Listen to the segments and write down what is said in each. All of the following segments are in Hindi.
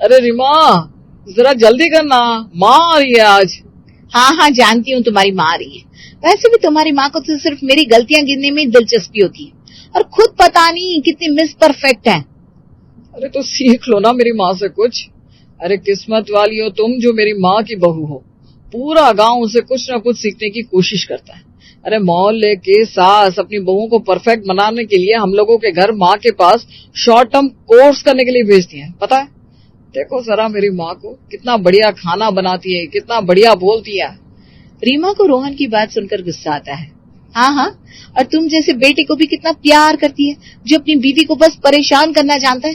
अरे रीमा, जरा जल्दी करना, माँ आ रही है आज। हाँ हाँ जानती हूँ तुम्हारी माँ आ रही है। वैसे भी तुम्हारी माँ को तो सिर्फ मेरी गलतियां गिनने में दिलचस्पी होती है और खुद पता नहीं कितनी मिस परफेक्ट है। अरे तो सीख लो ना मेरी माँ से कुछ। अरे किस्मत वाली हो तुम जो मेरी माँ की बहू हो। पूरा गांव उसे कुछ ना कुछ सीखने की कोशिश करता है। अरे मोहल्ले के सास अपनी बहू को परफेक्ट बनाने के लिए हम लोगों के घर माँ के पास शॉर्ट टर्म कोर्स करने के लिए भेजती हैं, पता है। देखो जरा मेरी माँ को, कितना बढ़िया खाना बनाती है, कितना बढ़िया बोलती है। रीमा को रोहन की बात सुनकर गुस्सा आता है। हाँ हाँ, और तुम जैसे बेटे को भी कितना प्यार करती है, जो अपनी बीवी को बस परेशान करना जानता है,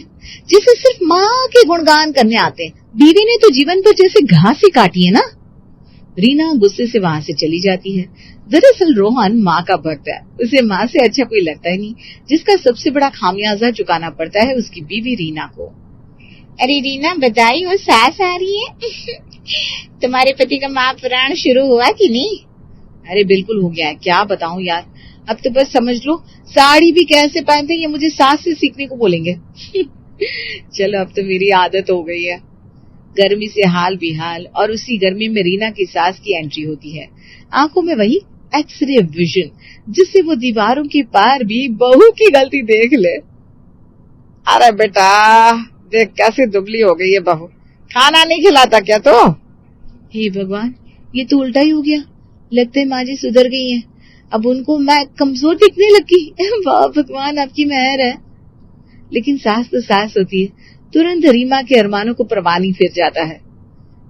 जिसे सिर्फ माँ के गुणगान करने आते हैं। बीवी ने तो जीवन पर जैसे घास ही काटी है ना। रीना गुस्से से वहां से चली जाती है। दरअसल रोहन माँ का भक्त है, उसे माँ से अच्छा कोई लगता ही नहीं, जिसका सबसे बड़ा खामियाजा चुकाना पड़ता है उसकी बीवी रीना को। अरे रीना, बधाई हो, सास आ रही है। तुम्हारे पति का महापुराण शुरू हुआ कि नहीं? अरे बिल्कुल हो गया है, क्या बताऊं यार। अब तो बस समझ लो साड़ी भी कैसे पहनते ये मुझे सास से सीखने को बोलेंगे। चलो अब तो मेरी आदत हो गई है। गर्मी से हाल बेहाल और उसी गर्मी में रीना की सास की एंट्री होती है। आंखों में वही एक्सरे विजन, जिससे वो दीवारों के पार भी बहू की गलती देख ले। अरे बेटा देख कैसी दुबली हो गई है बहू, खाना नहीं खिलाता क्या तो। हे भगवान, ये तो उल्टा ही हो गया। लगता है माँ जी सुधर गई हैं। अब उनको मैं कमजोर दिखने लगी। वाह भगवान, आपकी मेहर है। लेकिन सास तो सास होती है, तुरंत रीमा के अरमानों को परवानी फिर जाता है।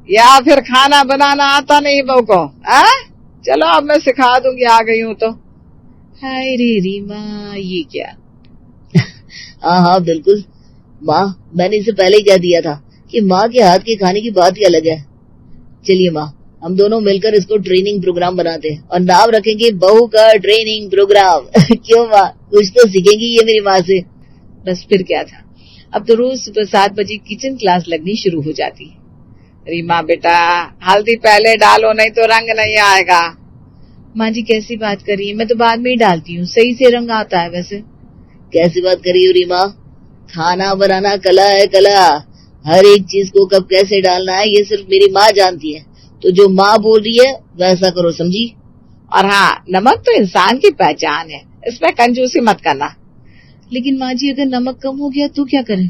या फिर खाना बनाना आता नहीं बहू को? चलो अब मैं सिखा दूंगी, आ गई हूँ तो। हाय रे रीमा, ये क्या। हाँ हाँ बिल्कुल माँ, मैंने इसे पहले ही कह दिया था कि माँ के हाथ के खाने की बात ही अलग है। चलिए माँ, हम दोनों मिलकर इसको ट्रेनिंग प्रोग्राम बनाते हैं और नाम रखेंगे बहू का ट्रेनिंग प्रोग्राम। क्यों माँ, कुछ तो सीखेंगी ये मेरी माँ से। बस फिर क्या था, अब तो रोज सुबह 7 बजे किचन क्लास लगनी शुरू हो जाती है। रीमा बेटा, हल्दी पहले डालो नहीं तो रंग नहीं आएगा। माँ जी कैसी बात कर रही है, मैं तो बाद में ही डालती हूँ, सही से रंग आता है। वैसे कैसी बात कर रही हो रीमा, खाना बनाना कला है, कला। हर एक चीज को कब कैसे डालना है ये सिर्फ मेरी माँ जानती है, तो जो माँ बोल रही है वैसा करो, समझी। और हाँ, नमक तो इंसान की पहचान है, इसमें कंजूसी मत करना। लेकिन माँ जी अगर नमक कम हो गया तो क्या करें?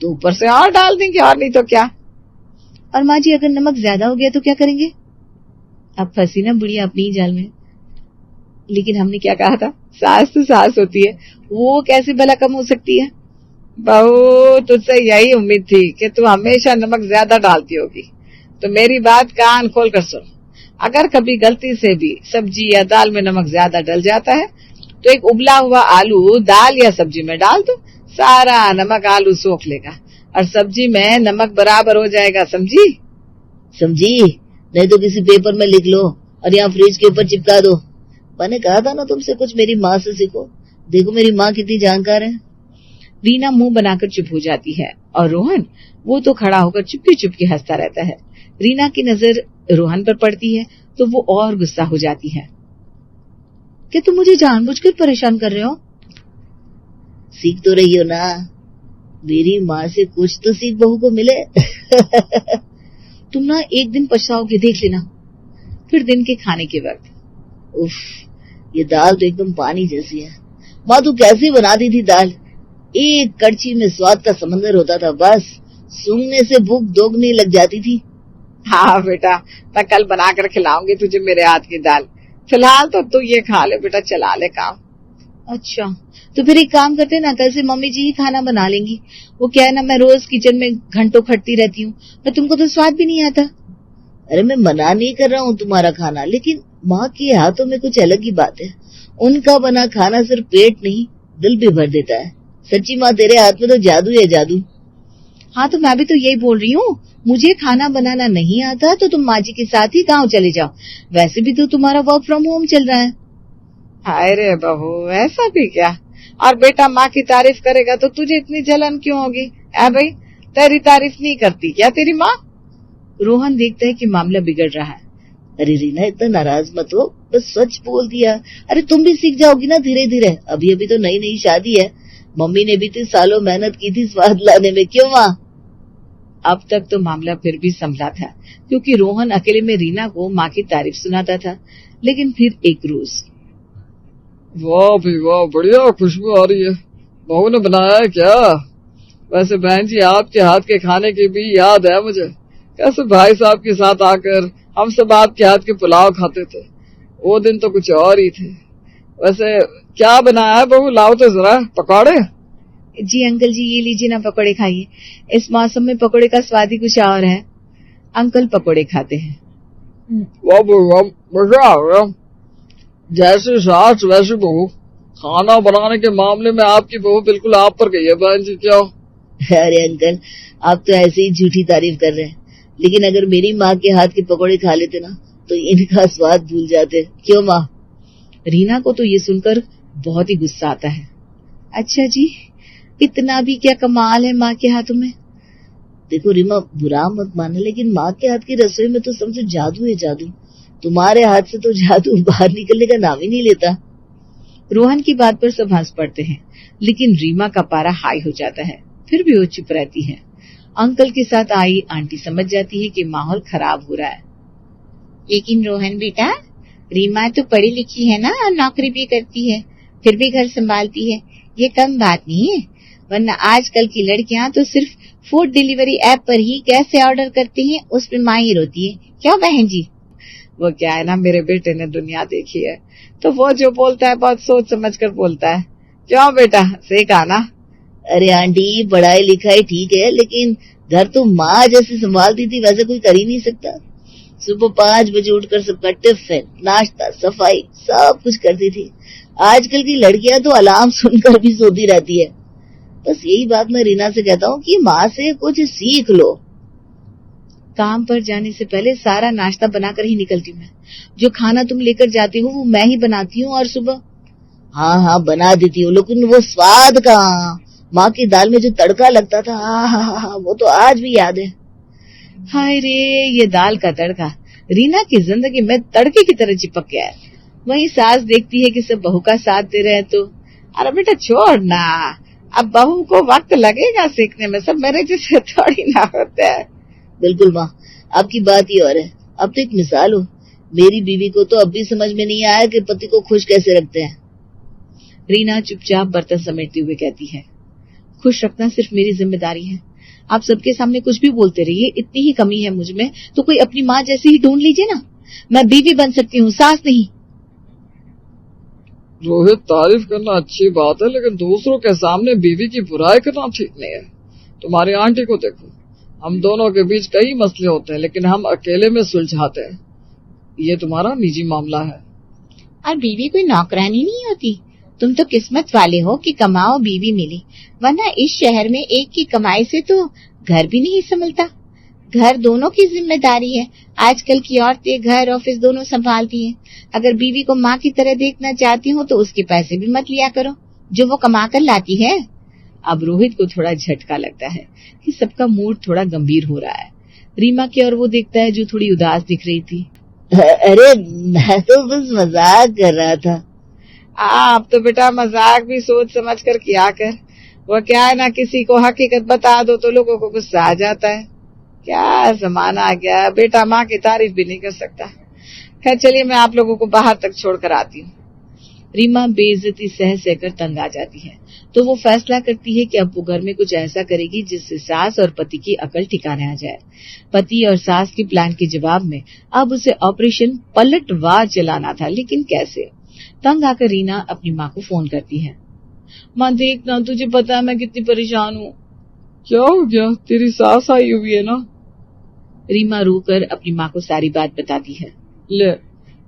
तो ऊपर से और डाल देंगे, और नहीं तो क्या। और माँ जी अगर नमक ज्यादा हो गया तो क्या करेंगे? अब फंसी ना बुढ़िया अपनी ही जाल में। लेकिन हमने क्या कहा था, सास तो सास होती है, वो कैसे भला कम हो सकती है। बहू तुझसे यही उम्मीद थी कि तू हमेशा नमक ज्यादा डालती होगी। तो मेरी बात कान खोल कर सुन, अगर कभी गलती से भी सब्जी या दाल में नमक ज्यादा डल जाता है तो एक उबला हुआ आलू दाल या सब्जी में डाल दो, सारा नमक आलू सोख लेगा और सब्जी में नमक बराबर हो जाएगा, समझी। समझी, नहीं तो किसी पेपर में लिख लो और यहाँ फ्रिज के ऊपर चिपका दो। मैंने कहा था ना तुमसे कुछ मेरी माँ से सीखो, देखो मेरी माँ कितनी जानकार है। रीना मुंह बनाकर चुप हो जाती है और रोहन, वो तो खड़ा होकर चुपके चुपके हंसता रहता है। रीना की नजर रोहन पर पड़ती है तो वो और गुस्सा हो जाती है। क्या तुम मुझे जानबूझकर परेशान कर रहे हो? सीख तो रही हो ना, मेरी माँ से कुछ तो सीख बहू को मिले। तुम ना एक दिन पछताओगे, देख लेना। फिर दिन के खाने के वक्त, उफ, ये दाल तो एकदम पानी जैसी है। माँ तू कैसे बनाती थी दाल, एक कड़छी में स्वाद का समंदर होता था, बस सूंघने से भूख दोगुनी लग जाती थी। हाँ बेटा, मैं कल बनाकर खिलाऊंगी तुझे मेरे हाथ की दाल। फिलहाल तो तू ये खा ले बेटा, चला ले काम। अच्छा, तो फिर एक काम करते ना, कल से मम्मी जी ही खाना बना लेंगी। वो क्या है ना, मैं रोज किचन में घंटों खटती रहती हूँ, पर तुमको तो स्वाद भी नहीं आता। अरे मैं मना नहीं कर रहा हूँ तुम्हारा खाना, लेकिन माँ के हाथों में कुछ अलग ही बात है। उनका बना खाना सिर्फ पेट नहीं दिल भी भर देता है। सच्ची माँ, तेरे हाथ में तो जादू है, जादू। हाँ तो मैं भी तो यही बोल रही हूँ, मुझे खाना बनाना नहीं आता तो तुम माँ जी के साथ ही गाँव चले जाओ। वैसे भी तो तुम्हारा वर्क फ्रॉम होम चल रहा है। हाय रे बहू, ऐसा भी क्या। और बेटा माँ की तारीफ करेगा तो तुझे इतनी जलन क्यों होगी? भाई, तेरी तारीफ नहीं करती क्या तेरी माँ? रोहन देखता है कि मामला बिगड़ रहा है। अरे रीना, इतना नाराज मत हो, बस सच बोल दिया। अरे तुम भी सीख जाओगी ना धीरे धीरे, अभी अभी तो नई नई शादी है। मम्मी ने भी तो सालों मेहनत की थी स्वाद लाने में, क्यों माँ? अब तक तो मामला फिर भी संभला था, क्योंकि रोहन अकेले में रीना को माँ की तारीफ सुनाता था। लेकिन फिर एक रोज, वाह भी वाह, बढ़िया खुशबू आ रही है, बहू ने बनाया है क्या? वैसे बहन जी, आपके हाथ के खाने की भी याद है मुझे, कैसे भाई साहब के साथ आकर हम सब आपके हाथ के पुलाव खाते थे। वो दिन तो कुछ और ही थे। वैसे क्या बनाया है बहू, लाओ तो जरा पकौड़े। जी अंकल जी, ये लीजिए ना, पकौड़े खाइए। इस मौसम में पकौड़े का स्वाद ही कुछ और है। अंकल पकौड़े खाते हैं। वाह बहू वाह, मजा आ गया। जैसे सास वैसे बहू, खाना बनाने के मामले में आपकी बहू बिल्कुल आप पर गई है बहन जी। क्या? अरे अंकल, आप तो ऐसे ही झूठी तारीफ कर रहे हैं, लेकिन अगर मेरी माँ के हाथ के पकौड़े खा लेते ना तो इनका स्वाद भूल जाते। क्यों माँ? रीना को तो ये सुनकर बहुत ही गुस्सा आता है। अच्छा जी, इतना भी क्या कमाल है माँ के हाथों में? देखो रीमा, बुरा मत माना, लेकिन माँ के हाथ की रसोई में तो समझो जादू है जादू। तुम्हारे हाथ से तो जादू बाहर निकलने का नाम ही नहीं लेता। रोहन की बात पर सब हंस पड़ते हैं, लेकिन रीमा का पारा हाई हो जाता है। फिर भी वो चुप रहती है। अंकल के साथ आई आंटी समझ जाती है कि माहौल खराब हो रहा है। लेकिन रोहन बेटा, रीमा तो पढ़ी लिखी है ना, और नौकरी भी करती है, फिर भी घर संभालती है। ये कम बात नहीं है, वरना आजकल की लड़कियां तो सिर्फ फूड डिलीवरी ऐप पर ही कैसे ऑर्डर करती हैं, उसमें माहिर होती है। क्यों बहन जी? वो क्या है ना, मेरे बेटे ने दुनिया देखी है, तो वो जो बोलता है बहुत सोच समझ कर बोलता है। क्यों बेटा, सही कहा ना? अरे आंटी, पढ़ाई लिखाई ठीक है, लेकिन घर तो माँ जैसे संभालती थी वैसे कोई कर ही नहीं सकता। सुबह 5 बजे उठकर सबका टिफिन, नाश्ता, सफाई सब कुछ करती थी। आजकल की लड़कियां तो अलार्म सुनकर भी सोती रहती है। बस यही बात मैं रीना से कहता हूँ कि माँ से कुछ सीख लो। काम पर जाने से पहले सारा नाश्ता बनाकर ही निकलती हूँ मैं। जो खाना तुम लेकर जाती हो वो मैं ही बनाती हूँ, और सुबह हाँ बना देती हूँ, लेकिन वो स्वाद कहाँ। माँ की दाल में जो तड़का लगता था, हाँ, वो तो आज भी याद है। हाय रे, ये दाल का तड़का रीना की जिंदगी में तड़के की तरह चिपक गया है। वही सास देखती है कि सब बहू का साथ दे रहे हैं तो, अरे बेटा छोड़ ना, अब बहू को वक्त लगेगा सीखने में, सब मेरे जैसे थोड़ी ना होते हैं। बिल्कुल माँ, आपकी बात ही और है। अब तो एक मिसाल हो, मेरी बीवी को तो अब भी समझ में नहीं आया कि पति को खुश कैसे रखते हैं। रीना चुपचाप बर्तन समेटते हुए कहती है, खुश रखना सिर्फ मेरी जिम्मेदारी है। आप सबके सामने कुछ भी बोलते रहिए, इतनी ही कमी है मुझ में तो कोई अपनी माँ जैसी ही ढूंढ लीजिए ना। मैं बीवी बन सकती हूँ, सास नहीं। रोहित, तारीफ करना अच्छी बात है, लेकिन दूसरों के सामने बीवी की बुराई करना ठीक नहीं है। तुम्हारी आंटी को देखो, हम दोनों के बीच कई मसले होते हैं, लेकिन हम अकेले में सुलझाते हैं। ये तुम्हारा निजी मामला है। और बीवी कोई नौकरानी नहीं होती। तुम तो किस्मत वाले हो कि कमाओ बीवी मिली, वरना इस शहर में एक की कमाई से तो घर भी नहीं संभलता। घर दोनों की जिम्मेदारी है। आजकल की औरतें घर ऑफिस दोनों संभालती हैं। अगर बीवी को माँ की तरह देखना चाहती हो तो उसके पैसे भी मत लिया करो जो वो कमा कर लाती है। अब रोहित को थोड़ा झटका लगता है कि सबका मूड थोड़ा गंभीर हो रहा है। रीमा की ओर वो देखता है जो थोड़ी उदास दिख रही थी। अरे मैं तो बस मजाक कर रहा था। आप तो बेटा मजाक भी सोच समझ कर किया कर। वो क्या है ना, किसी को हकीकत बता दो तो लोगों को गुस्सा आ जाता है। क्या जमाना आ गया, बेटा माँ की तारीफ भी नहीं कर सकता। खैर चलिए, मैं आप लोगों को बाहर तक छोड़कर आती हूँ। रीमा बेइज्जती सह सहकर तंग आ जाती है, तो वो फैसला करती है कि अब वो घर में कुछ ऐसा करेगी जिससे सास और पति की अकल ठिकाने आ जाए। पति और सास की प्लान के जवाब में अब उसे ऑपरेशन पलटवार चलाना था, लेकिन कैसे? तंग आकर रीना अपनी माँ को फोन करती है। माँ देखना, तुझे पता है मैं कितनी परेशान हूँ। क्या हो गया? तेरी सास आई हुई है ना? रीमा रोकर अपनी माँ को सारी बात बताती है। ले,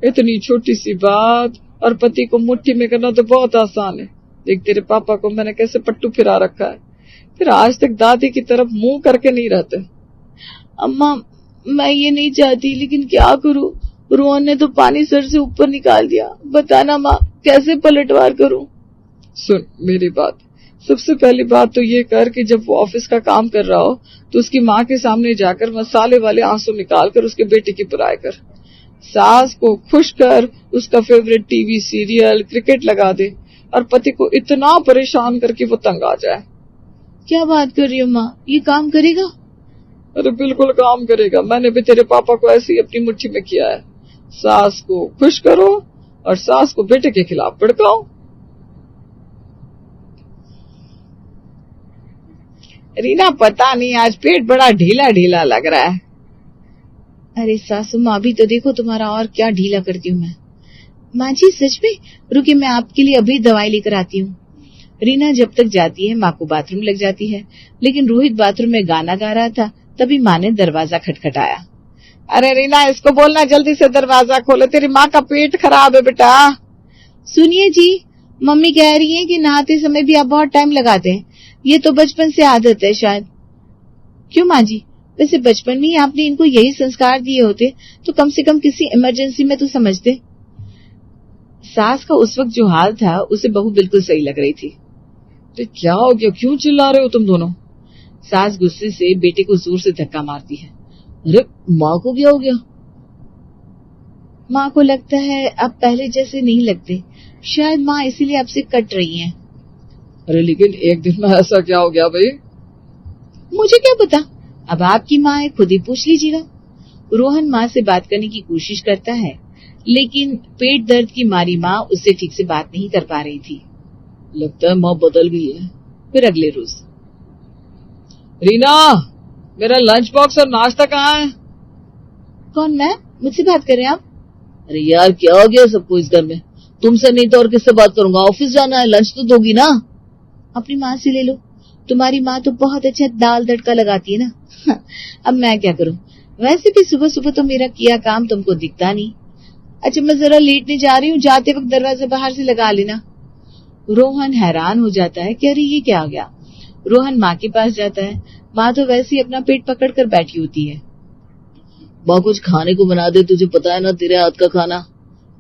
इतनी छोटी सी बात और पति को मुट्ठी में करना तो बहुत आसान है। देख, तेरे पापा को मैंने कैसे पट्टू फिरा रखा है, फिर आज तक दादी की तरफ मुंह करके नहीं रहते। अम्मा, मैं ये नहीं चाहती, लेकिन क्या करूँ? रोहन ने तो पानी सर से ऊपर निकाल दिया। बताना माँ, कैसे पलटवार करूँ? सुन मेरी बात, सबसे पहली बात तो ये कर कि जब वो ऑफिस का काम कर रहा हो तो उसकी माँ के सामने जाकर मसाले वाले आंसू निकालकर उसके बेटे की बुराई कर। सास को खुश कर, उसका फेवरेट टीवी सीरियल, क्रिकेट लगा दे और पति को इतना परेशान करके वो तंग आ जाए। क्या बात कर रही हो माँ, ये काम करेगा? अरे बिल्कुल काम करेगा, मैंने भी तेरे पापा को ऐसे ही अपनी मुट्ठी में किया है। सास को खुश करो और सास को बेटे के खिलाफ भड़काओ। रीना पता नहीं आज पेट बड़ा ढीला ढीला लग रहा है। अरे सासू माँ अभी तो देखो तुम्हारा और क्या ढीला करती हूँ मैं। माँ जी सच में, रुकिए मैं आपके लिए अभी दवाई लेकर आती हूँ। रीना जब तक जाती है माँ को बाथरूम लग जाती है, लेकिन रोहित बाथरूम में गाना गा रहा था तभी माँ ने दरवाजा खटखटाया। अरे रीना इसको बोलना जल्दी से दरवाजा खोले, तेरी माँ का पेट खराब है बेटा। सुनिए जी, मम्मी कह रही है कि नहाते समय भी आप बहुत टाइम लगाते हैं, ये तो बचपन से आदत है शायद। क्यों माँ जी, वैसे बचपन में ही आपने इनको यही संस्कार दिए होते तो कम से कम किसी इमरजेंसी में तो समझते। सास का उस वक्त जो हाल था उसे बहू बिल्कुल सही लग रही थी। तो क्या हो गया, क्यों चिल्ला रहे हो तुम दोनों? सास गुस्से से बेटे को जोर से धक्का मारती है। अरे माँ को क्या हो गया? माँ को लगता है अब पहले जैसे नहीं लगते, शायद माँ इसीलिए आपसे कट रही हैं। अरे लेकिन एक दिन में ऐसा क्या हो गया भाई? मुझे क्या पता, अब आपकी माँ है, खुद ही पूछ लीजिएगा। रोहन माँ से बात करने की कोशिश करता है, लेकिन पेट दर्द की मारी माँ उससे ठीक से बात नहीं कर पा रही थी। लगता है माँ बदल गई है। फिर अगले रोज, रीना मेरा लंच बॉक्स और नाश्ता कहाँ है? कौन, मैं? मुझसे बात कर रहे हैं आप? अरे यार क्या हो गया सबको इस घर में? तुमसे नहीं तो और किससे बात करूंगा? ऑफिस जाना है, लंच तो दोगी ना? अपनी माँ से ले लो, तुम्हारी माँ तो बहुत अच्छा दाल तड़का लगाती है ना। अब मैं क्या करूं, वैसे भी सुबह सुबह तो मेरा किया काम तुमको दिखता नहीं। अच्छा मैं जरा लेटने जा रही हूँ, जाते वक्त दरवाजा बाहर से लगा लेना। रोहन हैरान हो जाता है कि अरे ये क्या हो गया। रोहन माँ के पास जाता है, माँ तो वैसे ही अपना पेट पकड़ कर बैठी होती है। माँ कुछ खाने को बना दे, तुझे पता है ना तेरे हाथ का खाना।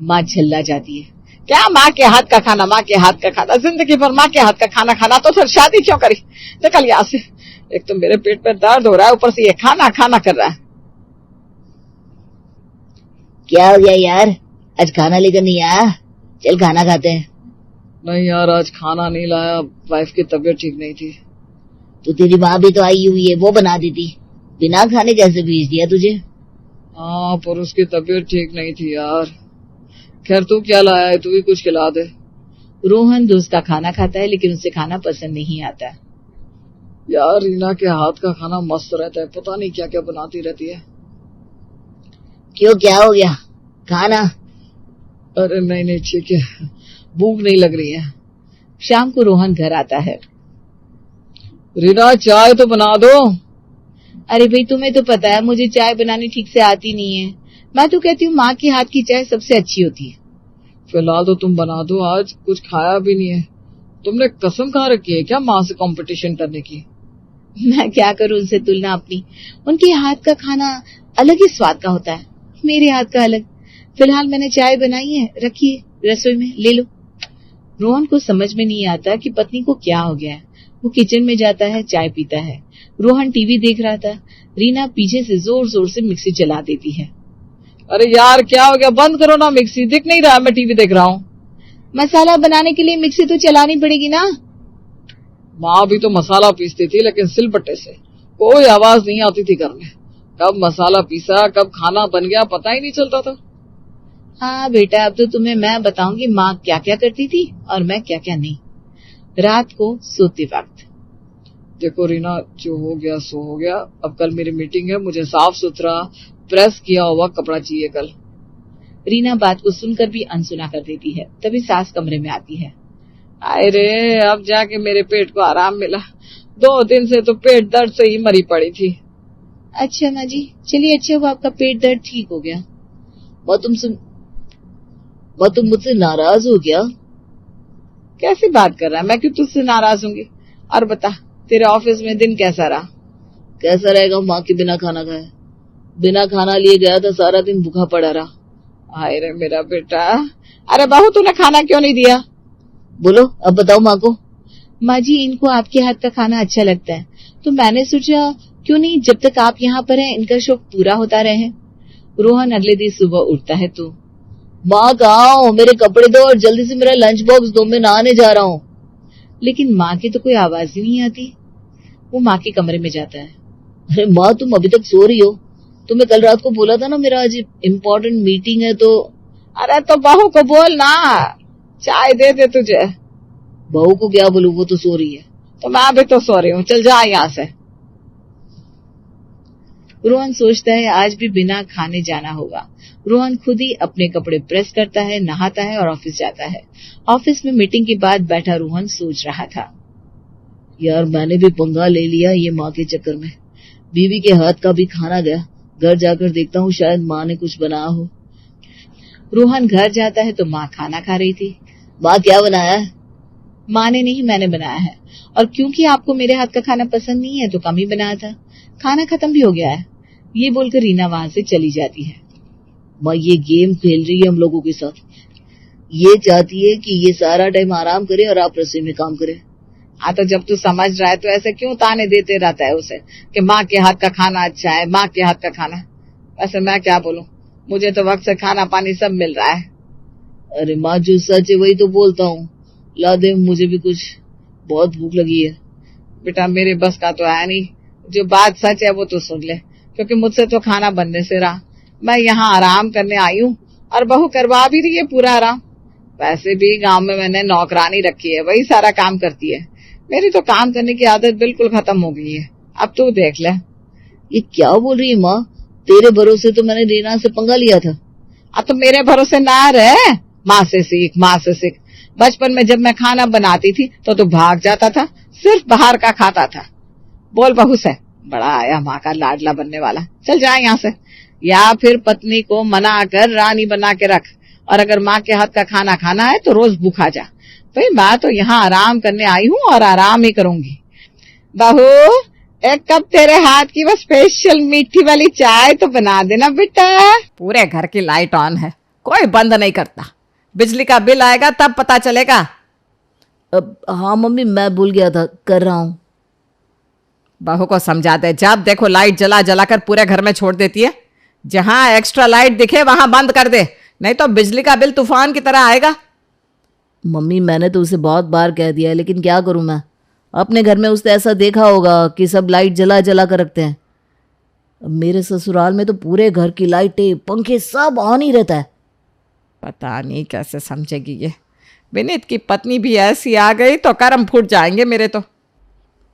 माँ झल्ला जाती है, क्या माँ के हाथ का खाना, माँ के हाथ का खाना, जिंदगी भर माँ के हाथ का खाना खाना तो फिर शादी क्यों करी? निकल यहाँ से, एक तो मेरे पेट में दर्द हो रहा है, ऊपर से ये खाना खाना कर रहा है। क्या हो गया यार, आज खाना लेकर नहीं आया? चल खाना खाते हैं। नहीं यार आज खाना नहीं लाया, वाइफ की तबीयत ठीक नहीं थी। तो तेरी माँ भी तो आई हुई है, वो बना देती, बिना खाने कैसे भेज दिया तुझे? हाँ पर उसकी तबीयत ठीक नहीं थी यार। खैर तू क्या लाया है, तू भी कुछ खिला दे। रोहन दोस्त का खाना खाता है लेकिन उसे खाना पसंद नहीं आता। यार रीना के हाथ का खाना मस्त रहता है, पता नहीं क्या क्या बनाती रहती है। क्यों, क्या हो गया? खाना? अरे नहीं नहीं ठीक है, भूख नहीं लग रही है। शाम को रोहन घर आता है। रीना चाय तो बना दो। अरे भाई तुम्हें तो पता है मुझे चाय बनानी ठीक से आती नहीं है, मैं तो कहती हूँ माँ के हाथ की चाय सबसे अच्छी होती है। फिलहाल तो तुम बना दो, आज कुछ खाया भी नहीं है। तुमने कसम खा रखी है क्या माँ से कंपटीशन करने की? मैं क्या करूँ उनसे तुलना अपनी, उनके हाथ का खाना अलग ही स्वाद का होता है, मेरे हाथ का अलग। फिलहाल मैंने चाय बनाई है, रखिए रसोई में, ले लो। रोहन को समझ में नहीं आता कि पत्नी को क्या हो गया है। वो किचन में जाता है, चाय पीता है। रोहन टीवी देख रहा था, रीना पीछे से जोर जोर से मिक्सी चला देती है। अरे यार क्या हो गया, बंद करो ना मिक्सी, दिख नहीं रहा मैं टीवी देख रहा हूँ। मसाला बनाने के लिए मिक्सी तो चलानी पड़ेगी ना। माँ भी तो मसाला पीसती थी लेकिन सिलबट्टे से, कोई आवाज नहीं आती थी घर में। कब मसाला पीसा कब खाना बन गया पता ही नहीं चलता था। हाँ बेटा, अब तो तुम्हें मैं बताऊंगी माँ क्या क्या करती थी और मैं क्या क्या नहीं। रात को सोते वक्त, देखो रीना जो हो गया सो हो गया, अब कल मेरी मीटिंग है, मुझे साफ सुथरा प्रेस किया हुआ कपड़ा चाहिए कल। रीना बात को सुनकर भी अनसुना कर देती है। तभी सास कमरे में आती है। आए रे अब जाके मेरे पेट को आराम मिला, 2 दिन से तो पेट दर्द से ही मरी पड़ी थी। अच्छा माँ जी, चलिए अच्छा हुआ आपका पेट दर्द ठीक हो गया। वो तुम मुझसे नाराज हो क्या? कैसे बात कर रहा है, मैं क्यों तुझसे नाराज होंगी। और बता तेरे ऑफिस में दिन कैसा रहा? कैसा रहेगा, माँ के बिना खाना खाए, बिना खाना लिए गया था, सारा दिन भूखा पड़ा रहा। हाय रे मेरा बेटा। अरे बहू तूने खाना क्यों नहीं दिया? बोलो अब बताओ माँ को। माँ जी इनको आपके हाथ का खाना अच्छा लगता है, तो मैंने सोचा क्यों नहीं जब तक आप यहाँ पर हैं इनका शौक पूरा होता रहे। रोहन अगले दिन सुबह उठता है तो, माँ कहाँ हो, मेरे कपड़े दो और जल्दी से मेरा लंच बॉक्स दो, मैं नहाने जा रहा हूँ। लेकिन माँ की तो कोई आवाज ही नहीं आती। वो माँ के कमरे में जाता है। अरे माँ, तुम अभी तक सो रही हो? तुम्हें कल रात को बोला था ना मेरा आज इम्पोर्टेंट मीटिंग है तो। अरे तो बहू को बोल ना, चाय दे दे तुझे। बहू को क्या बोलूं, वो तो सो रही है। तो मैं भी तो सो रही हूँ, चल जा यहाँ से। रोहन सोचता है आज भी बिना खाने जाना होगा। रोहन खुद ही अपने कपड़े प्रेस करता है, नहाता है और ऑफिस जाता है। ऑफिस में मीटिंग के बाद बैठा रोहन सोच रहा था, यार मैंने भी पंगा ले लिया ये माँ के चक्कर में। बीवी के हाथ का भी खाना गया। घर जाकर देखता हूँ शायद माँ ने कुछ बनाया हो। रोहन घर जाता है तो माँ खाना खा रही थी। माँ क्या बनाया है? माँ ने नहीं, मैंने बनाया है, और क्योंकि आपको मेरे हाथ का खाना पसंद नहीं है तो कम ही बनाया था। खाना खत्म भी हो गया है। ये बोलकर रीना वहां से चली जाती है। माँ ये गेम खेल रही है हम लोगों के साथ। ये चाहती है कि ये सारा टाइम आराम करे और आप रसोई में काम करें। हाँ तो जब तू समझ रहा है तो ऐसे क्यों ताने देते रहता है उसे कि माँ के हाथ का खाना अच्छा है, माँ के हाथ का खाना। वैसे मैं क्या बोलूं, मुझे तो वक्त से खाना पानी सब मिल रहा है। अरे माँ जो सच है वही तो बोलता हूँ। ला दे, मुझे भी कुछ, बहुत भूख लगी है। बेटा मेरे बस का तो है नहीं, जो बात सच है वो तो सुन ले, क्योंकि मुझसे तो खाना बनने से रहा। मैं यहाँ आराम करने आई हूँ और बहू करवा भी रही है पूरा आराम। वैसे भी गांव में मैंने नौकरानी रखी है, वही सारा काम करती है। मेरी तो काम करने की आदत बिल्कुल खत्म हो गई है। अब तू देख ले। ये क्या बोल रही है माँ? तेरे भरोसे तो मैंने रीना से पंगा लिया था। अब तो मेरे भरोसे ना रहे, माँ से सीख, माँ से सीख। बचपन में जब मैं खाना बनाती थी तो तू भाग जाता था, सिर्फ बाहर का खाता था। बोल बहू से, बड़ा आया माँ का लाडला बनने वाला। चल जा यहाँ से, या फिर पत्नी को मना कर रानी बना के रख, और अगर माँ के हाथ का खाना खाना है तो रोज भूखा जा। भाई मैं तो यहाँ आराम करने आई हूँ और आराम ही करूंगी। बहू एक कप तेरे हाथ की वो स्पेशल मीठी वाली चाय तो बना देना बेटा। पूरे घर की लाइट ऑन है, कोई बंद नहीं करता। बिजली का बिल आएगा तब पता चलेगा। हाँ मम्मी, मैं भूल गया था, कर रहा हूँ। बहू को समझा दे, जब देखो लाइट जला जला कर पूरे घर में छोड़ देती है। जहां एक्स्ट्रा लाइट दिखे वहां बंद कर दे, नहीं तो बिजली का बिल तूफान की तरह आएगा। मम्मी मैंने तो उसे बहुत बार कह दिया है, लेकिन क्या करूं मैं। अपने घर में उसने ऐसा देखा होगा कि सब लाइट जला जला कर रखते हैं। मेरे ससुराल में तो पूरे घर की लाइटें पंखे सब ऑन ही रहता है। पता नहीं कैसे समझेगी ये। विनीत की पत्नी भी ऐसी आ गई तो कर्म फूट जाएंगे मेरे तो।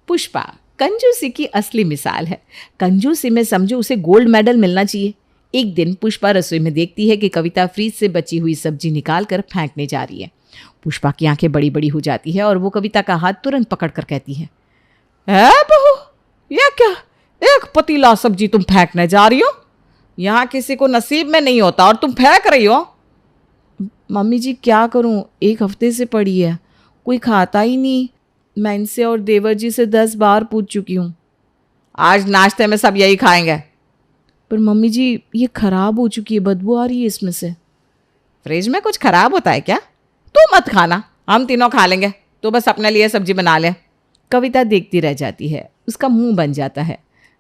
पुष्पा कंजूसी की असली मिसाल है। कंजूसी में समझो उसे गोल्ड मेडल मिलना चाहिए। एक दिन पुष्पा रसोई में देखती है कि कविता फ्रीज से बची हुई सब्जी निकाल कर फेंकने जा रही है। पुष्पा की आंखें बड़ी बड़ी हो जाती है और वो कविता का हाथ तुरंत पकड़कर कहती है, बहू यह क्या, एक पतीला सब्जी तुम फेंकने जा रही हो? यहाँ किसी को नसीब में नहीं होता और तुम फेंक रही हो। मम्मी जी क्या करूं, एक हफ्ते से पड़ी है, कोई खाता ही नहीं। मैं इनसे और देवर जी से 10 बार पूछ चुकी हूँ। आज नाश्ते में सब यही खाएंगे। पर मम्मी जी ये खराब हो चुकी है, बदबू आ रही है इसमें से। फ्रिज में कुछ खराब होता है क्या? तू मत खाना, हम तीनों खा लेंगे, तो बस अपने लिए सब्जी बना ले। कविता देखती रह जाती है, उसका मुंह बन जाता है।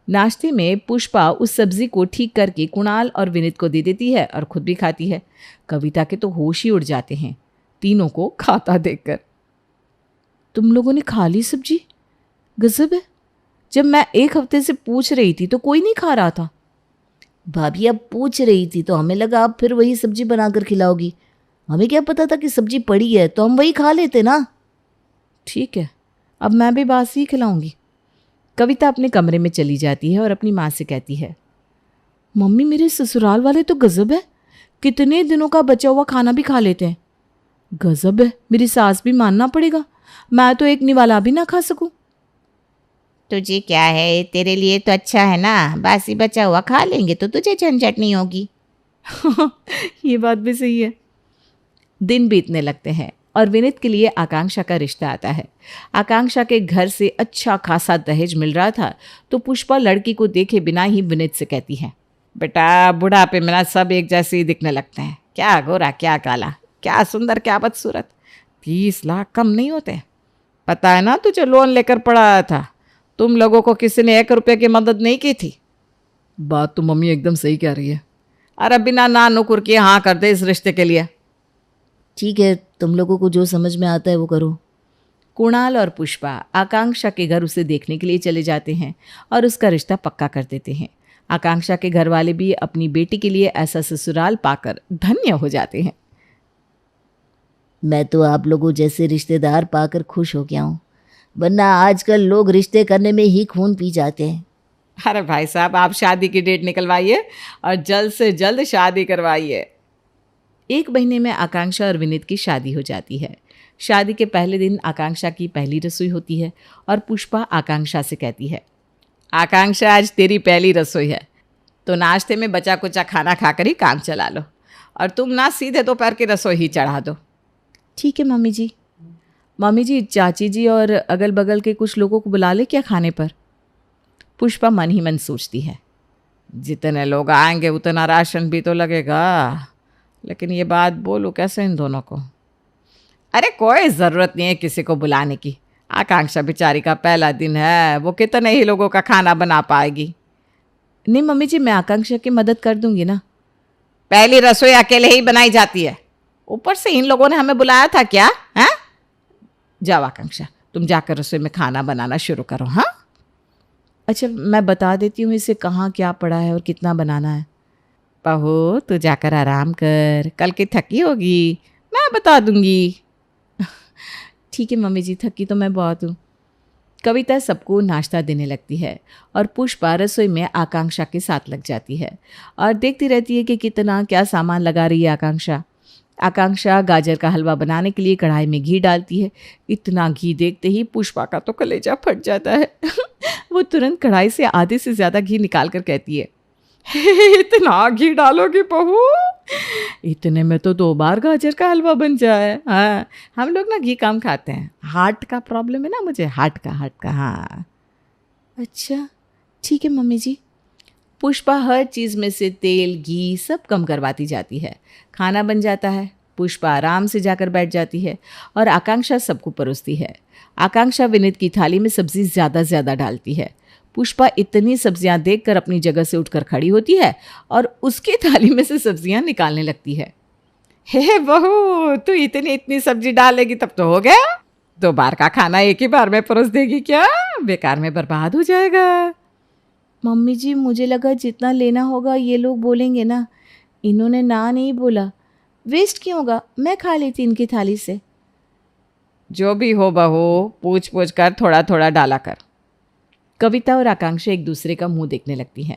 नाश्ते में पुष्पा उस सब्जी को ठीक करके कुणाल और विनीत को दे देती है और खुद भी खाती है। कविता के तो होश ही उड़ जाते हैं तीनों को खाता देखकर। तुम लोगों ने खा ली सब्जी? गजब है, जब मैं एक हफ्ते से पूछ रही थी तो कोई नहीं खा रहा था। भाभी अब पूछ रही थी तो हमें लगा आप फिर वही सब्जी बनाकर खिलाओगी। हमें क्या पता था कि सब्जी पड़ी है, तो हम वही खा लेते ना। ठीक है, अब मैं भी बासी ही खिलाऊंगी। कविता अपने कमरे में चली जाती है और अपनी माँ से कहती है, मम्मी मेरे ससुराल वाले तो गजब है, कितने दिनों का बचा हुआ खाना भी खा लेते हैं। गजब है, मेरी सास भी मानना पड़ेगा, मैं तो एक निवाला भी ना खा सकूं। तुझे क्या है, तेरे लिए तो अच्छा है ना, बासी बचा हुआ खा लेंगे तो तुझे झंझट नहीं होगी। ये बात भी सही है। दिन बीतने लगते हैं और विनीत के लिए आकांक्षा का रिश्ता आता है। आकांक्षा के घर से अच्छा खासा दहेज मिल रहा था, तो पुष्पा लड़की को देखे बिना ही विनीत से कहती है, बेटा बुढ़ापे में ना सब एक जैसे ही दिखने लगते हैं, क्या गोरा क्या काला, क्या सुंदर क्या बदसूरत। 30 लाख कम नहीं होते। पता है ना तुझे लोन लेकर पढ़ाया था, तुम लोगों को किसी ने 1 रुपये की मदद नहीं की थी। बात तो मम्मी एकदम सही कह रही है। अरे बिना ना नुकुर किए हाँ कर दे इस रिश्ते के लिए। ठीक है, तुम लोगों को जो समझ में आता है वो करो। कुणाल और पुष्पा आकांक्षा के घर उसे देखने के लिए चले जाते हैं और उसका रिश्ता पक्का कर देते हैं। आकांक्षा के घर वाले भी अपनी बेटी के लिए ऐसा ससुराल पाकर धन्य हो जाते हैं। मैं तो आप लोगों जैसे रिश्तेदार पाकर खुश हो गया हूँ, वरना आजकल लोग रिश्ते करने में ही खून पी जाते हैं। अरे भाई साहब, आप शादी की डेट निकलवाइए और जल्द से जल्द शादी करवाइए। 1 महीने में आकांक्षा और विनीत की शादी हो जाती है। शादी के पहले दिन आकांक्षा की पहली रसोई होती है और पुष्पा आकांक्षा से कहती है, आकांक्षा आज तेरी पहली रसोई है, तो नाश्ते में बचा कुचा खाना खाकर ही काम चला लो, और तुम ना सीधे दोपहर की रसोई ही चढ़ा दो। ठीक है मम्मी जी। मम्मी जी, चाची जी और अगल बगल के कुछ लोगों को बुला ले क्या खाने पर? पुष्पा मन ही मन सोचती है, जितने लोग आएंगे उतना राशन भी तो लगेगा, लेकिन ये बात बोलूँ कैसे इन दोनों को? अरे कोई ज़रूरत नहीं है किसी को बुलाने की, आकांक्षा बेचारी का पहला दिन है, वो कितने ही लोगों का खाना बना पाएगी। नहीं मम्मी जी, मैं आकांक्षा की मदद कर दूंगी ना। पहली रसोई अकेले ही बनाई जाती है, ऊपर से इन लोगों ने हमें बुलाया था क्या? हैं? जाओ आकांक्षा, तुम जाकर रसोई में खाना बनाना शुरू करो। हाँ अच्छा, मैं बता देती हूँ इसे कहाँ क्या पड़ा है और कितना बनाना है। बहू तू जाकर आराम कर, कल की थकी होगी, मैं बता दूंगी। ठीक है मम्मी जी, थकी तो मैं बहुत हूँ। कविता सबको नाश्ता देने लगती है और पुष्पा रसोई में आकांक्षा के साथ लग जाती है और देखती रहती है कि कितना क्या सामान लगा रही है आकांक्षा। आकांक्षा गाजर का हलवा बनाने के लिए कढ़ाई में घी डालती है। इतना घी देखते ही पुष्पा का तो कलेजा फट जाता है। वो तुरंत कढ़ाई से आधे से ज़्यादा घी निकाल कर कहती है, इतना घी डालोगी बहू? इतने में तो 2 बार गाजर का हलवा बन जाए। हाँ, हम लोग ना घी कम खाते हैं, हार्ट का प्रॉब्लम है ना मुझे, हार्ट का। हाँ अच्छा ठीक है मम्मी जी। पुष्पा हर चीज़ में से तेल घी सब कम करवाती जाती है। खाना बन जाता है, पुष्पा आराम से जाकर बैठ जाती है और आकांक्षा सबको परोसती है। आकांक्षा विनीत की थाली में सब्जी ज़्यादा डालती है। पुष्पा इतनी सब्जियां देखकर अपनी जगह से उठकर खड़ी होती है और उसकी थाली में से सब्जियां निकालने लगती है। हे बहू, तू इतनी सब्जी डालेगी तब तो हो गया, 2 बार का खाना एक ही बार में परोस देगी क्या? बेकार में बर्बाद हो जाएगा। मम्मी जी, मुझे लगा जितना लेना होगा ये लोग बोलेंगे ना, इन्होंने ना नहीं बोला, वेस्ट क्यों होगा, मैं खा लेती इनकी थाली से। जो भी हो बहू, पूछ कर थोड़ा थोड़ा डाला कर। कविता और आकांक्षा एक दूसरे का मुंह देखने लगती हैं।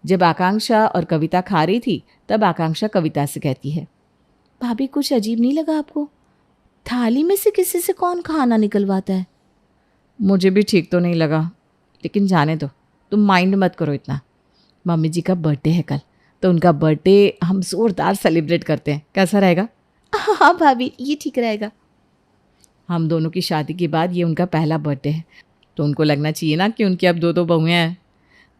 जब आकांक्षा और कविता खा रही थी तब आकांक्षा कविता से कहती है, भाभी कुछ अजीब नहीं लगा आपको? थाली में से किसी से कौन खाना निकलवाता है? मुझे भी ठीक तो नहीं लगा, लेकिन जाने दो, तुम माइंड मत करो इतना। मम्मी जी का बर्थडे है कल, तो उनका बर्थडे हम जोरदार सेलिब्रेट करते हैं, कैसा रहेगा? हाँ भाभी, ये ठीक रहेगा। हम दोनों की शादी के बाद ये उनका पहला बर्थडे है, तो उनको लगना चाहिए ना कि उनकी अब 2 बहुएं हैं।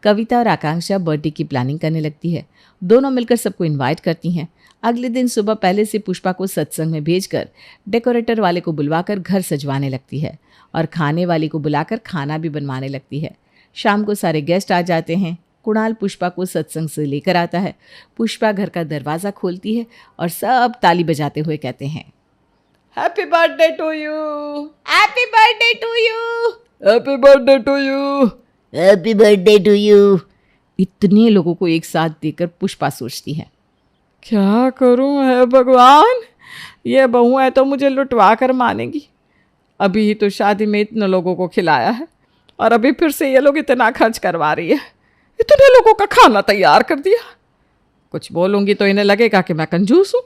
कविता और आकांक्षा बर्थडे की प्लानिंग करने लगती है। दोनों मिलकर सबको इनवाइट करती हैं। अगले दिन सुबह पहले से पुष्पा को सत्संग में भेजकर डेकोरेटर वाले को बुलवाकर घर सजवाने लगती है और खाने वाली को बुलाकर खाना भी बनवाने लगती है। शाम को सारे गेस्ट आ जाते हैं। कुणाल पुष्पा को सत्संग से लेकर आता है। पुष्पा घर का दरवाज़ा खोलती है और सब ताली बजाते हुए कहते हैं, happy birthday to you, happy birthday to you, happy birthday to you, happy birthday to you. इतने लोगों को एक साथ देखकर पुष्पा सोचती है, क्या करूं है भगवान, ये बहू है तो मुझे लुटवा कर मानेगी। अभी ही तो शादी में इतने लोगों को खिलाया है और अभी फिर से ये लोग इतना खर्च करवा रही है, इतने लोगों का खाना तैयार कर दिया। कुछ बोलूँगी तो इन्हें लगेगा कि मैं कंजूस हूँ।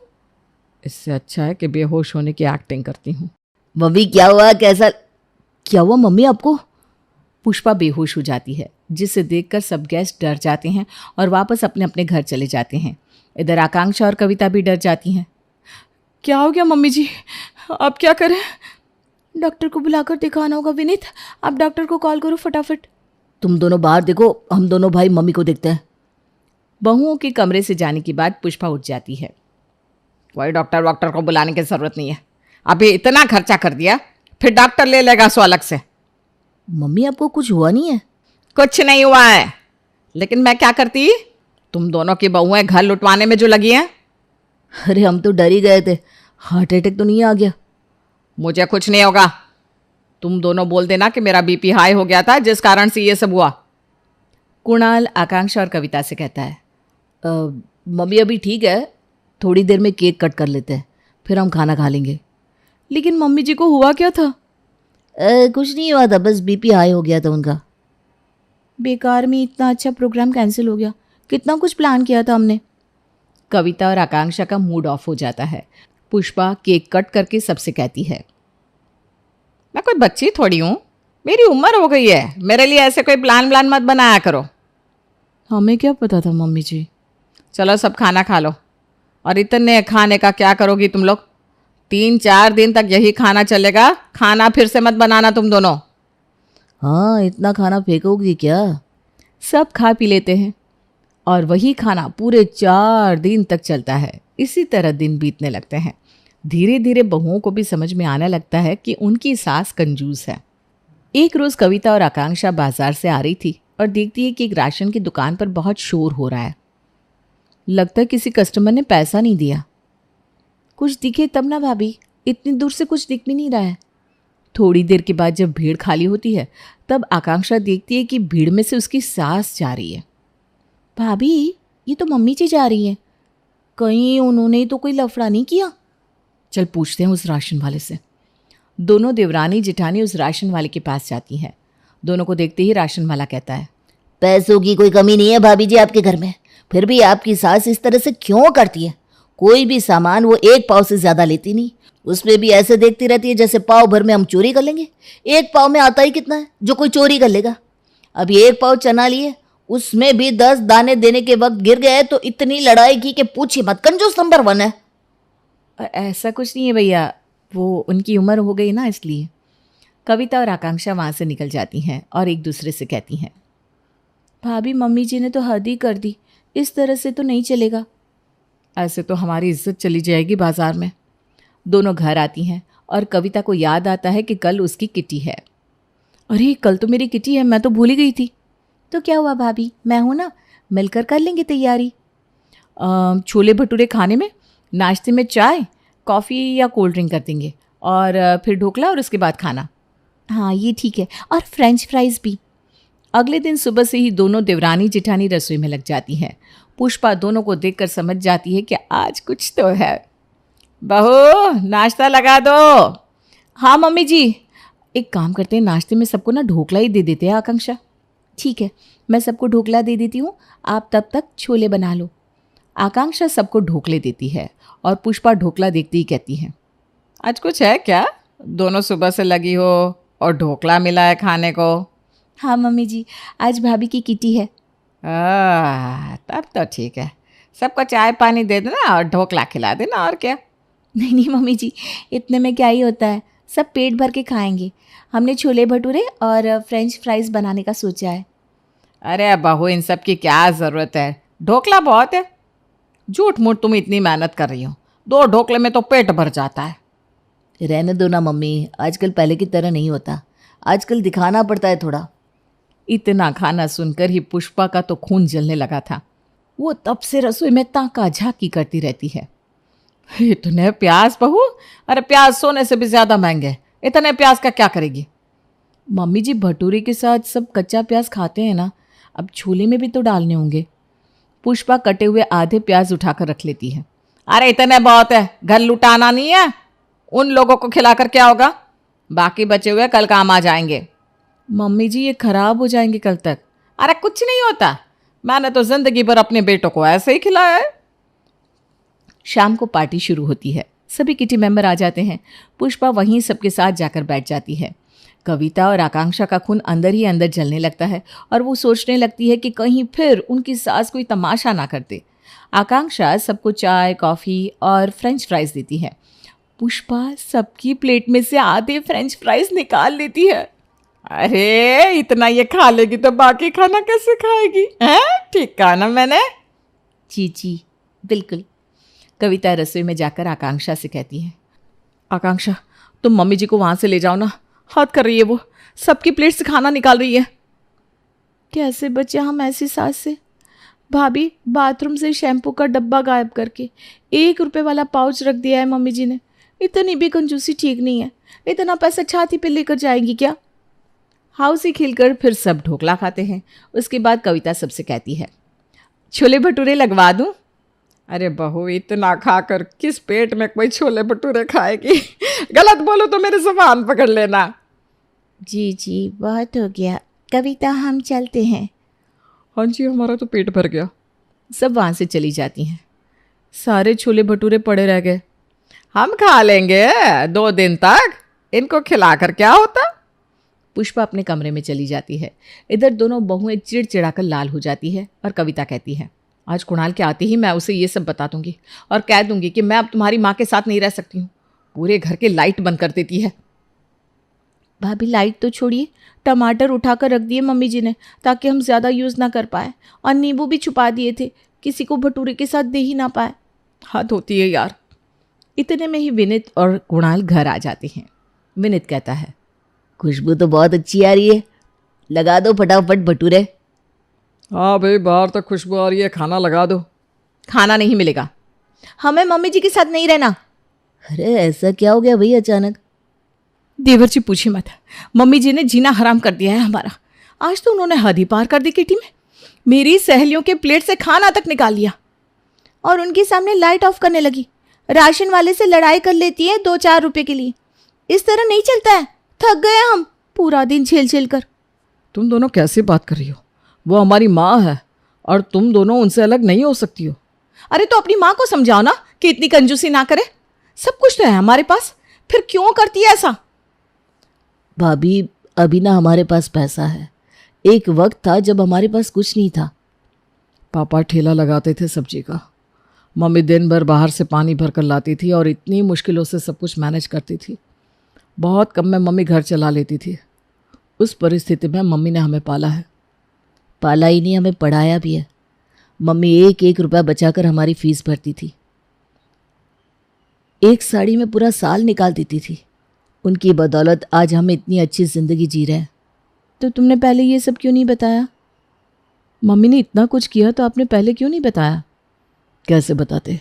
इससे अच्छा है कि बेहोश होने की एक्टिंग करती हूँ। मम्मी क्या हुआ, कैसा क्या हुआ मम्मी आपको? पुष्पा बेहोश हो जाती है, जिसे देखकर सब गेस्ट डर जाते हैं और वापस अपने अपने घर चले जाते हैं। इधर आकांक्षा और कविता भी डर जाती हैं। क्या हो गया मम्मी जी, अब क्या करें? डॉक्टर को बुलाकर दिखाना होगा। विनीत, आप डॉक्टर को कॉल करो फटाफट। तुम दोनों बाहर देखो, हम दोनों भाई मम्मी को देखते हैं। बहुओं के कमरे से जाने के बाद पुष्पा उठ जाती है। कोई डॉक्टर को बुलाने की ज़रूरत नहीं है, अभी इतना खर्चा कर दिया, फिर डॉक्टर ले लेगा सो अलग से। मम्मी आपको कुछ हुआ नहीं है? कुछ नहीं हुआ है, लेकिन मैं क्या करती? तुम दोनों की बहुएं घर लुटवाने में जो लगी हैं। अरे हम तो डर ही गए थे, हार्ट अटैक तो नहीं आ गया? मुझे कुछ नहीं होगा। तुम दोनों बोल देना कि मेरा बीपी हाई हो गया था जिस कारण से ये सब हुआ। कुणाल आकांक्षा और कविता से कहता है, मम्मी अभी ठीक है, थोड़ी देर में केक कट कर लेते हैं, फिर हम खाना खा लेंगे। लेकिन मम्मी जी को हुआ क्या था? कुछ नहीं हुआ था, बस बीपी हाई हो गया था उनका। बेकार में इतना अच्छा प्रोग्राम कैंसिल हो गया, कितना कुछ प्लान किया था हमने। कविता और आकांक्षा का मूड ऑफ हो जाता है। पुष्पा केक कट करके सबसे कहती है, मैं कोई बच्ची थोड़ी हूँ, मेरी उम्र हो गई है, मेरे लिए ऐसे कोई प्लान मत बनाया करो। हमें क्या पता था मम्मी जी। चलो सब खाना खा लो। और इतने खाने का क्या करोगी तुम लोग? 3-4 दिन तक यही खाना चलेगा, खाना फिर से मत बनाना तुम दोनों। हाँ, इतना खाना फेंकोगी क्या? सब खा पी लेते हैं और वही खाना पूरे 4 दिन तक चलता है। इसी तरह दिन बीतने लगते हैं। धीरे धीरे बहुओं को भी समझ में आने लगता है कि उनकी सास कंजूस है। एक रोज कविता और आकांक्षा बाजार से आ रही थी और देखती है कि एक राशन की दुकान पर बहुत शोर हो रहा है। लगता है किसी कस्टमर ने पैसा नहीं दिया। कुछ दिखे तब ना भाभी, इतनी दूर से कुछ दिख भी नहीं रहा है। थोड़ी देर के बाद जब भीड़ खाली होती है तब आकांक्षा देखती है कि भीड़ में से उसकी सास जा रही है। भाभी, ये तो मम्मी जी जा रही है, कहीं उन्होंने तो कोई लफड़ा नहीं किया? चल पूछते हैं उस राशन वाले से। दोनों देवरानी जिठानी उस राशन वाले के पास जाती हैं। दोनों को देखते ही राशन वाला कहता है, पैसों की कोई कमी नहीं है भाभी जी आपके घर में, फिर भी आपकी सास इस तरह से क्यों करती है? कोई भी सामान वो 1 पाव से ज्यादा लेती नहीं, उसमें भी ऐसे देखती रहती है जैसे पाव भर में हम चोरी कर लेंगे। 1 पाव में आता ही कितना है जो कोई चोरी कर लेगा? अभी 1 पाव चना लिए, उसमें भी 10 दाने देने के वक्त गिर गए तो इतनी लड़ाई की कि पूछी मत, कंजूस नंबर 1 है। ऐसा कुछ नहीं है भैया, वो उनकी उम्र हो गई ना इसलिए। कविता और आकांक्षा वहाँ से निकल जाती हैं और एक दूसरे से कहती हैं, भाभी मम्मी जी ने तो हद ही कर दी, इस तरह से तो नहीं चलेगा। ऐसे तो हमारी इज्जत चली जाएगी बाजार में। दोनों घर आती हैं और कविता को याद आता है कि कल उसकी किटी है। अरे कल तो मेरी किटी है, मैं तो भूल ही गई थी। तो क्या हुआ भाभी, मैं हूं ना, मिलकर कर लेंगे तैयारी। छोले भटूरे खाने में, नाश्ते में चाय कॉफ़ी या कोल्ड ड्रिंक कर देंगे और फिर ढोकला और उसके बाद खाना। हाँ ये ठीक है, और फ्रेंच फ्राइज भी। अगले दिन सुबह से ही दोनों देवरानी जिठानी रसोई में लग जाती हैं। पुष्पा दोनों को देखकर समझ जाती है कि आज कुछ तो है। बहू नाश्ता लगा दो। हाँ मम्मी जी। एक काम करते हैं, नाश्ते में सबको ना ढोकला ही दे देते हैं आकांक्षा। ठीक है, मैं सबको ढोकला दे देती हूँ, आप तब तक छोले बना लो। आकांक्षा सबको ढोकले देती है और पुष्पा ढोकला देखती ही कहती है, आज कुछ है क्या? दोनों सुबह से लगी हो और ढोकला मिला है खाने को। हाँ मम्मी जी, आज भाभी की किटी है। तब तो ठीक है, सबको चाय पानी दे देना और ढोकला खिला देना, और क्या। नहीं नहीं मम्मी जी, इतने में क्या ही होता है, सब पेट भर के खाएंगे। हमने छोले भटूरे और फ्रेंच फ्राइज बनाने का सोचा है। अरे बहू, इन सब की क्या ज़रूरत है, ढोकला बहुत है। झूठ मूठ तुम इतनी मेहनत कर रही हो, 2 ढोकले में तो पेट भर जाता है। रहने दो ना मम्मी, आजकल पहले की तरह नहीं होता, आजकल दिखाना पड़ता है थोड़ा। इतना खाना सुनकर ही पुष्पा का तो खून जलने लगा था। वो तब से रसोई में ताका झाकी करती रहती है। इतने प्याज बहू, अरे प्याज सोने से भी ज़्यादा महंगे, इतने प्याज का क्या करेगी? मम्मी जी भटूरे के साथ सब कच्चा प्याज खाते हैं ना, अब छोले में भी तो डालने होंगे। पुष्पा कटे हुए आधे प्याज उठाकर रख लेती है। अरे इतने बहुत है, घर लुटाना नहीं है, उन लोगों को खिलाकर क्या होगा, बाकी बचे हुए कल काम आ जाएंगे। मम्मी जी ये खराब हो जाएंगे कल तक। अरे कुछ नहीं होता, मैंने तो जिंदगी भर अपने बेटों को ऐसे ही खिलाया है। शाम को पार्टी शुरू होती है, सभी किटी मेंबर आ जाते हैं। पुष्पा वहीं सबके साथ जाकर बैठ जाती है। कविता और आकांक्षा का खून अंदर ही अंदर जलने लगता है और वो सोचने लगती है कि कहीं फिर उनकी सास कोई तमाशा ना कर दे। आकांक्षा सबको चाय कॉफ़ी और फ्रेंच फ्राइज देती है। पुष्पा सबकी प्लेट में से आधे फ्रेंच फ्राइज निकाल लेती है। अरे इतना ये खा लेगी तो बाकी खाना कैसे खाएगी? हैं, ठीक कहा ना मैंने? जी जी बिल्कुल। कविता रसोई में जाकर आकांक्षा से कहती है, आकांक्षा तुम मम्मी जी को वहाँ से ले जाओ ना, हद कर रही है वो, सबकी प्लेट से खाना निकाल रही है। कैसे बचे हम ऐसी सास से? भाभी बाथरूम से शैम्पू का डब्बा गायब करके 1 रुपए वाला पाउच रख दिया है मम्मी जी ने, इतनी भी कंजूसी ठीक नहीं है। इतना पैसा छाती पे लेकर जाएंगी क्या? हाउसी खिलकर फिर सब ढोकला खाते हैं। उसके बाद कविता सबसे कहती है, छोले भटूरे लगवा दूं? अरे बहू, इतना खाकर किस पेट में कोई छोले भटूरे खाएगी? गलत बोलो तो मेरे ज़ुबान पकड़ लेना। जी जी, बहुत हो गया। कविता, हम चलते हैं। हाँ जी, हमारा तो पेट भर गया। सब वहाँ से चली जाती हैं। सारे छोले भटूरे पड़े रह गए। हम खा लेंगे 2 दिन तक, इनको खिलाकर क्या होता? पुष्पा अपने कमरे में चली जाती है। इधर दोनों बहुएं चिड़चिड़ाकर लाल हो जाती है और कविता कहती है, आज कुणाल के आते ही मैं उसे ये सब बता दूंगी और कह दूंगी कि मैं अब तुम्हारी माँ के साथ नहीं रह सकती हूँ। पूरे घर के लाइट बंद कर देती है। भाभी, लाइट तो छोड़िए, टमाटर उठाकर रख दिए मम्मी जी ने ताकि हम ज़्यादा यूज़ ना कर पाए, और नींबू भी छुपा दिए थे, किसी को भटूरे के साथ दे ही ना पाए। हद होती है यार। इतने में ही विनीत और कुणाल घर आ जाते हैं। विनीत कहता है, खुशबू तो बहुत अच्छी आ रही है, लगा दो फटाफट भटूरे। हाँ भाई, बाहर तक खुशबू आ रही है, खाना लगा दो। खाना नहीं मिलेगा, हमें मम्मी जी के साथ नहीं रहना। अरे ऐसा क्या हो गया भाई अचानक? देवर जी पूछी मत, मम्मी जी ने जीना हराम कर दिया है हमारा। आज तो उन्होंने हद ही पार कर दी किटी में। मेरी सहेलियों के प्लेट से खाना तक निकाल लिया और उनके सामने लाइट ऑफ करने लगी। राशन वाले से लड़ाई कर लेती है 2-4 रुपए के लिए। इस तरह नहीं चलता है, थक गए हम पूरा दिन झेल झेल कर। तुम दोनों कैसे बात कर रही हो? वो हमारी माँ है और तुम दोनों उनसे अलग नहीं हो सकती हो। अरे तो अपनी माँ को समझाओ ना कि इतनी कंजूसी ना करे। सब कुछ तो है हमारे पास, फिर क्यों करती है ऐसा? भाभी, अभी ना हमारे पास पैसा है। एक वक्त था जब हमारे पास कुछ नहीं था। पापा ठेला लगाते थे सब्जी का, मम्मी दिन भर बाहर से पानी भर कर लाती थी और इतनी मुश्किलों से सब कुछ मैनेज करती थी। बहुत कम में मम्मी घर चला लेती थी। उस परिस्थिति में मम्मी ने हमें पाला है। पाला ही नहीं, हमें पढ़ाया भी है। मम्मी 1-1 रुपया बचाकर हमारी फीस भरती थी। एक साड़ी में पूरा साल निकाल देती थी। उनकी बदौलत आज हम इतनी अच्छी ज़िंदगी जी रहे हैं। तो तुमने पहले ये सब क्यों नहीं बताया? मम्मी ने इतना कुछ किया तो आपने पहले क्यों नहीं बताया? कैसे बताते?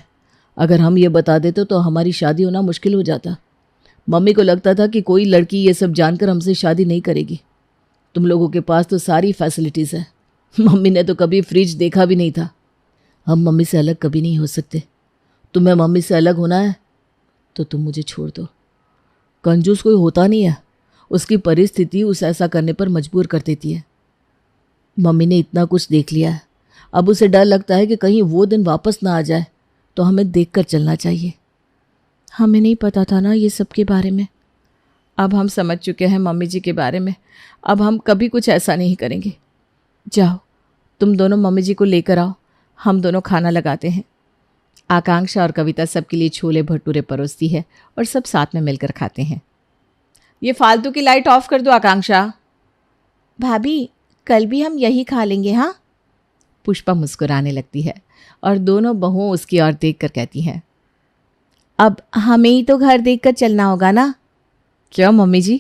अगर हम ये बता देते तो हमारी शादी होना मुश्किल हो जाता। मम्मी को लगता था कि कोई लड़की ये सब जानकर हमसे शादी नहीं करेगी। तुम लोगों के पास तो सारी फैसिलिटीज़ है। मम्मी ने तो कभी फ्रिज देखा भी नहीं था। हम मम्मी से अलग कभी नहीं हो सकते। तुम्हें मम्मी से अलग होना है तो तुम मुझे छोड़ दो। कंजूस कोई होता नहीं है, उसकी परिस्थिति उसे ऐसा करने पर मजबूर कर देती है। मम्मी ने इतना कुछ देख लिया है, अब उसे डर लगता है कि कहीं वो दिन वापस ना आ जाए, तो हमें देखकर चलना चाहिए। हमें नहीं पता था ना ये सब के बारे में। अब हम समझ चुके हैं मम्मी जी के बारे में। अब हम कभी कुछ ऐसा नहीं करेंगे। जाओ, तुम दोनों मम्मी जी को लेकर आओ, हम दोनों खाना लगाते हैं। आकांक्षा और कविता सबके लिए छोले भटूरे परोसती है और सब साथ में मिलकर खाते हैं। ये फालतू की लाइट ऑफ कर दो आकांक्षा। भाभी, कल भी हम यही खा लेंगे। हाँ, पुष्पा मुस्कुराने लगती है और दोनों बहुओं उसकी ओर देखकर कहती हैं, अब हमें ही तो घर देखकर चलना होगा ना। क्या मम्मी जी?